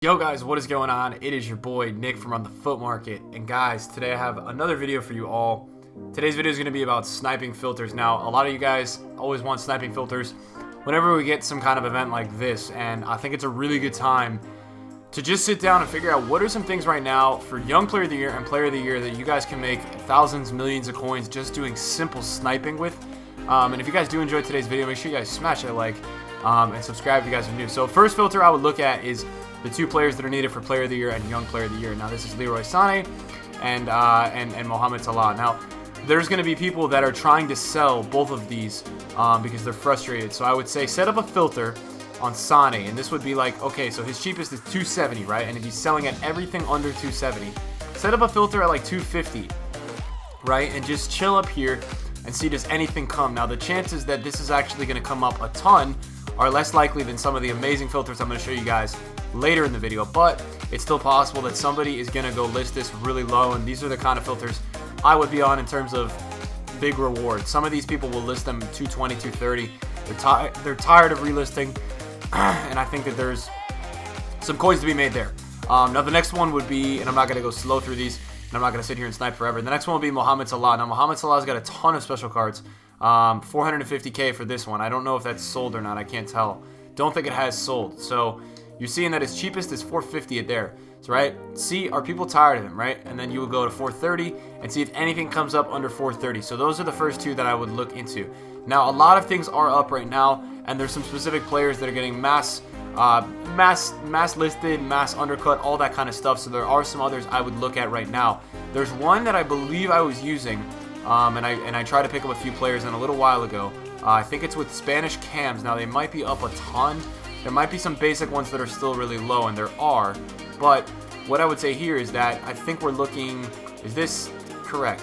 Yo guys, what is going on? It is your boy Nick from On The Foot Market, and guys, today I have another video for you all. Today's video is going to be about sniping filters. Now, a lot of you guys always want sniping filters whenever we get some kind of event like this, and I think it's a really good time to just sit down and figure out what are some things right now for Young Player of the Year and Player of the Year that you guys can make thousands, millions of coins just doing simple sniping with. And if you guys do enjoy today's video, make sure you guys smash that like and subscribe if you guys are new. So first filter I would look at is the two players that are needed for Player of the Year and Young Player of the Year. Now this is Leroy Sané and Mohamed Salah. Now there's going to be people that are trying to sell both of these because they're frustrated. So I would say set up a filter on Sané, and this would be like, okay, so his cheapest is 270, right? And if he's selling at everything under 270, set up a filter at like 250, right? And just chill up here and see does anything come. Now the chances that this is actually going to come up a ton are less likely than some of the amazing filters I'm going to show you guys later in the video, but it's still possible that somebody is going to go list this really low, and these are the kind of filters I would be on in terms of big reward. Some of these people will list them 220, 230. They're tired of relisting, and I think that there's some coins to be made there. Now the next one would be, and I'm not going to go slow through these, and I'm not going to sit here and snipe forever. The next one will be Mohamed Salah. Now Mohamed Salah's got a ton of special cards, 450k for this one. I don't know if that's sold or not. I can't tell. Don't think it has sold. So you're seeing that his cheapest is 450 at there. So, right, see, are people tired of him, right? And then you would go to 430 and see if anything comes up under 430. So those are the first two that I would look into. Now, a lot of things are up right now, and there's some specific players that are getting mass listed, mass undercut, all that kind of stuff. So there are some others I would look at right now. There's one that I believe I was using, and I tried to pick up a few players in a little while ago. I think it's with Spanish cams. Now, they might be up a ton. There might be some basic ones that are still really low, and there are. But what I would say here is that I think we're looking... Is this correct?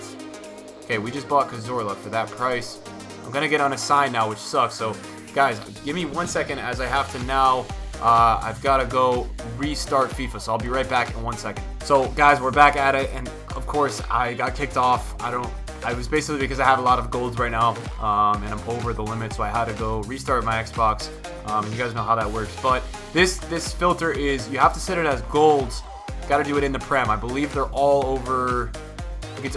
Okay, we just bought Cazorla for that price. I'm going to get unassigned now, which sucks. So, guys, give me 1 second as I have to now... I've got to go restart FIFA, so I'll be right back in 1 second. So, guys, we're back at it, and of course, I got kicked off. I was basically because I have a lot of golds right now, and I'm over the limit, so I had to go restart my Xbox. And you guys know how that works. But this filter is, you have to set it as golds. Got to do it in the Prem. I believe they're all over.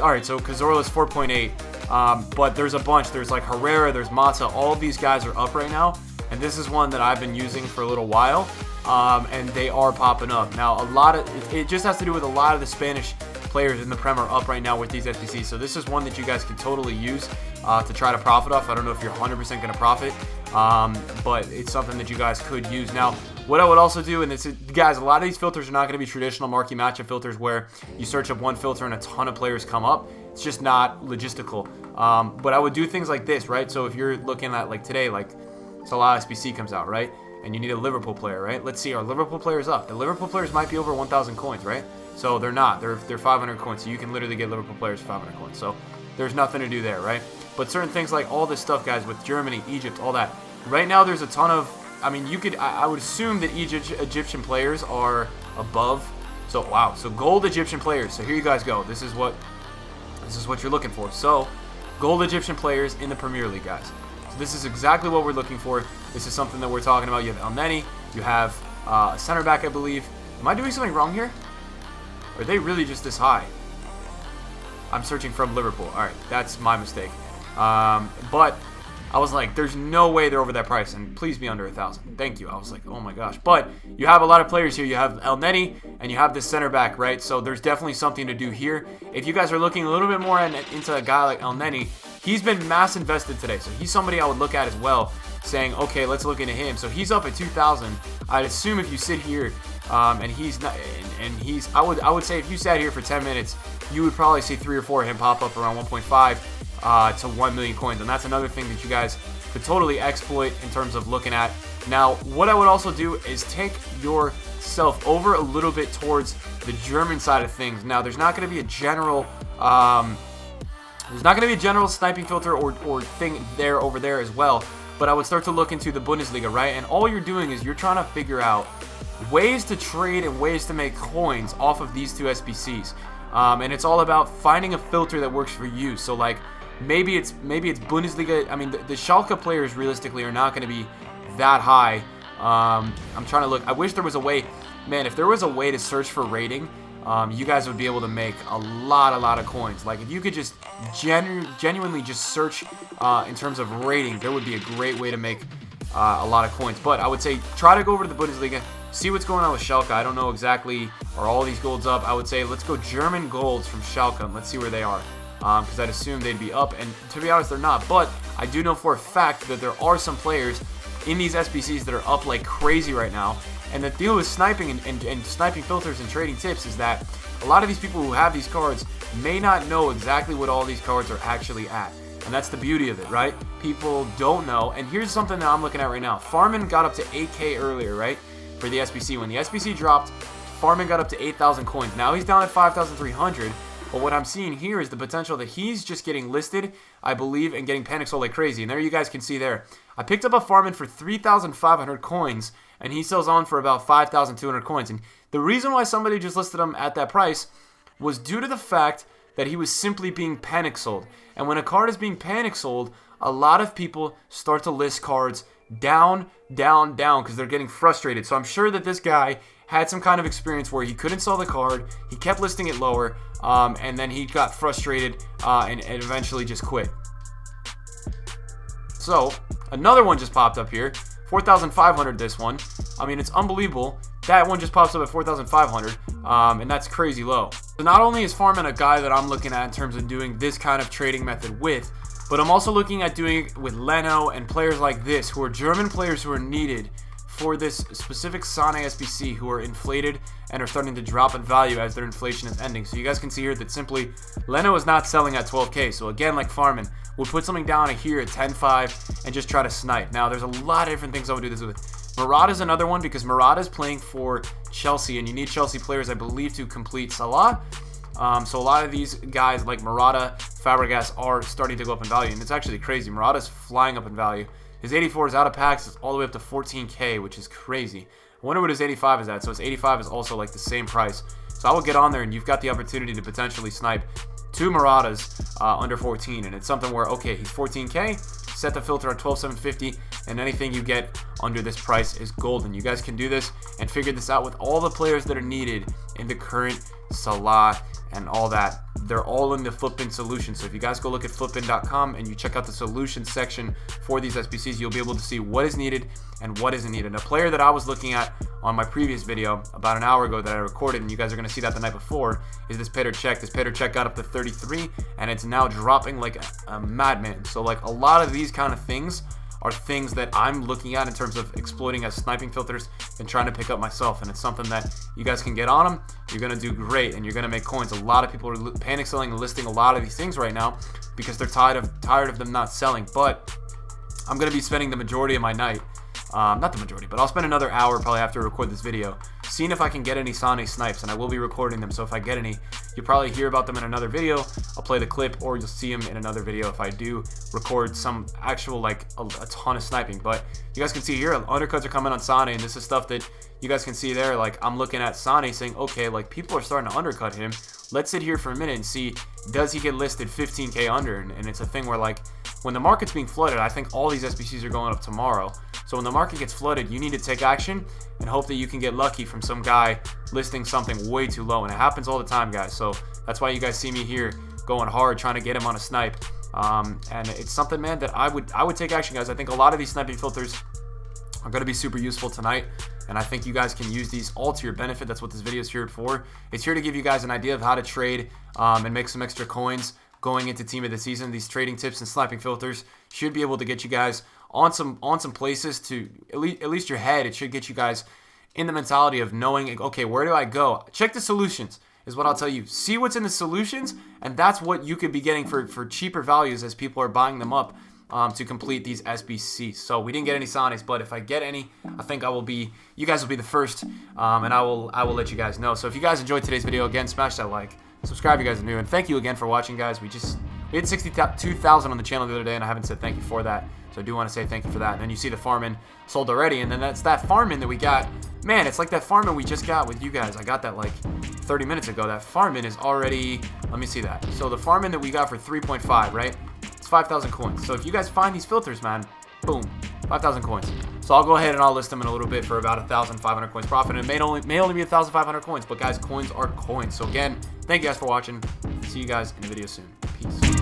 All right, so Cazorla's 4.8, but there's a bunch. There's like Herrera, there's Mata. All of these guys are up right now, and this is one that I've been using for a little while, and they are popping up now. It just has to do with a lot of the Spanish players in the Prem are up right now with these SBCs. So this is one that you guys can totally use to try to profit off. I don't know if you're 100% going to profit, but it's something that you guys could use. Now, what I would also do, and this is, guys, a lot of these filters are not going to be traditional marquee matchup filters where you search up one filter and a ton of players come up. It's just not logistical. But I would do things like this, right? So if you're looking at like today, like Salah SBC comes out, right? And you need a Liverpool player, right? Let's see, our Liverpool players up. The Liverpool players might be over 1,000 coins, right? So they're not. They're 500 coins. So you can literally get Liverpool players for 500 coins. So there's nothing to do there, right? But certain things like all this stuff, guys, with Germany, Egypt, all that. Right now, there's a ton of. I mean, I would assume that Egyptian players are above. So wow. So gold Egyptian players. So here you guys go. This is what you're looking for. So gold Egyptian players in the Premier League, guys. So this is exactly what we're looking for. This is something that we're talking about. You have El Neni. You have a center back, I believe. Am I doing something wrong here? Or are they really just this high? I'm searching from Liverpool. All right, that's my mistake. But I was like, there's no way they're over that price, and please be under 1,000. Thank you. I was like, oh my gosh. But you have a lot of players here. You have El Neni, and you have this center back, right? So there's definitely something to do here. If you guys are looking a little bit more into a guy like El Neni, he's been mass invested today. So he's somebody I would look at as well, saying, okay, let's look into him. So he's up at 2,000. I'd assume if you sit here, and he's not, and he's, I would say if you sat here for 10 minutes, you would probably see 3 or 4 of him pop up around 1.5 to 1 million coins. And that's another thing that you guys could totally exploit in terms of looking at. Now, what I would also do is take yourself over a little bit towards the German side of things. Now, there's not going to be a general, sniping filter or thing over there as well. But I would start to look into the Bundesliga, right? And all you're doing is you're trying to figure out ways to trade and ways to make coins off of these two SBCs. And it's all about finding a filter that works for you. So like maybe it's Bundesliga. I mean, the Schalke players realistically are not going to be that high. I'm trying to look. I wish there was a way man, if there was a way to search for rating, you guys would be able to make a lot of coins. Like, if you could just genuinely just search in terms of rating, there would be a great way to make a lot of coins. But I would say try to go over to the Bundesliga, see what's going on with Schalke. I don't know exactly, are all these golds up? I would say let's go German golds from Schalke, and let's see where they are. Because I'd assume they'd be up, and to be honest, they're not. But I do know for a fact that there are some players in these SBCs that are up like crazy right now. And the deal with sniping and sniping filters and trading tips is that a lot of these people who have these cards may not know exactly what all these cards are actually at. And that's the beauty of it, right? People don't know. And here's something that I'm looking at right now. Farman got up to 8K earlier, right? For the SBC. When the SBC dropped, Farman got up to 8,000 coins. Now he's down at 5,300. But what I'm seeing here is the potential that he's just getting listed, I believe, and getting panic sold like crazy. And there you guys can see there. I picked up a Farman for 3,500 coins, and he sells on for about 5,200 coins. And the reason why somebody just listed him at that price was due to the fact that he was simply being panic sold. And when a card is being panic sold, a lot of people start to list cards down, because they're getting frustrated. So I'm sure that this guy had some kind of experience where he couldn't sell the card, he kept listing it lower, and then he got frustrated and eventually just quit. So another one just popped up here, 4,500 this one. I mean, it's unbelievable. That one just pops up at 4,500, and that's crazy low. So not only is Farman a guy that I'm looking at in terms of doing this kind of trading method with, but I'm also looking at doing it with Leno and players like this, who are German players who are needed for this specific Sane SBC, who are inflated and are starting to drop in value as their inflation is ending. So you guys can see here that simply Leno is not selling at 12K. So again, like Farman, we'll put something down here at 10.5 and just try to snipe. Now, there's a lot of different things I would do this with. Murata is another one because Murata is playing for Chelsea, and you need Chelsea players, I believe, to complete Salah. So a lot of these guys like Murata, Fabregas are starting to go up in value, and it's actually crazy. Murata's flying up in value. His 84 is out of packs. It's all the way up to 14K, which is crazy. I wonder what his 85 is at. So his 85 is also like the same price. So I will get on there, and you've got the opportunity to potentially snipe 2 Muratas under 14. And it's something where, okay, he's 14K. Set the filter at 12,750, and anything you get under this price is golden. You guys can do this and figure this out with all the players that are needed in the current Salah and all that. They're all in the Flipbin solution. So if you guys go look at flipbin.com and you check out the solutions section for these SBCs, you'll be able to see what is needed and what isn't needed. A player that I was looking at on my previous video about an hour ago that I recorded, and you guys are going to see that the night before, is this Petr Cech. This Petr Cech got up to 33, and it's now dropping like a madman. So like a lot of these kind of things are things that I'm looking at in terms of exploiting as sniping filters and trying to pick up myself. And it's something that you guys can get on them. You're going to do great, and you're going to make coins. A lot of people are panic selling and listing a lot of these things right now because they're tired of them not selling. But I'm going to be spending the majority of my night, not the majority, but I'll spend another hour probably after I record this video seeing if I can get any Sane snipes, and I will be recording them. So if I get any, you'll probably hear about them in another video. I'll play the clip, or you'll see them in another video if I do record some actual, like, a ton of sniping. But you guys can see here, undercuts are coming on Sane, and this is stuff that you guys can see there. Like, I'm looking at Sane saying, okay, like, people are starting to undercut him. Let's sit here for a minute and see, does he get listed 15K under? And it's a thing where, like, when the market's being flooded, I think all these SBCs are going up tomorrow. So when the market gets flooded, you need to take action and hope that you can get lucky from some guy listing something way too low. And it happens all the time, guys. So that's why you guys see me here going hard, trying to get him on a snipe. And it's something, man, that I would take action, guys. I think a lot of these sniping filters are going to be super useful tonight, and I think you guys can use these all to your benefit. That's what this video is here for. It's here to give you guys an idea of how to trade and make some extra coins going into Team of the Season. These trading tips and sniping filters should be able to get you guys on some places to at least your head. It should get you guys in the mentality of knowing, okay, where do I go? Check the solutions is what I'll tell you. See what's in the solutions, and that's what you could be getting for cheaper values as people are buying them up to complete these SBCs. So we didn't get any Sanes, but if I get any, I think you guys will be the first, and I will let you guys know. So if you guys enjoyed today's video, again, smash that like, subscribe if you guys are new, and thank you again for watching, guys. We had 62,000 on the channel the other day, and I haven't said thank you for that. So I do want to say thank you for that. And then you see the Farman sold already, and then that's that Farman that we got. Man, it's like that Farman we just got with you guys. I got that like 30 minutes ago. That Farman is already, let me see that. So the Farman that we got for 3.5, right? It's 5,000 coins. So if you guys find these filters, man, boom, 5,000 coins. So I'll go ahead and I'll list them in a little bit for about 1,500 coins profit. And it may only be 1,500 coins, but guys, coins are coins. So again, thank you guys for watching. See you guys in the video soon. Peace.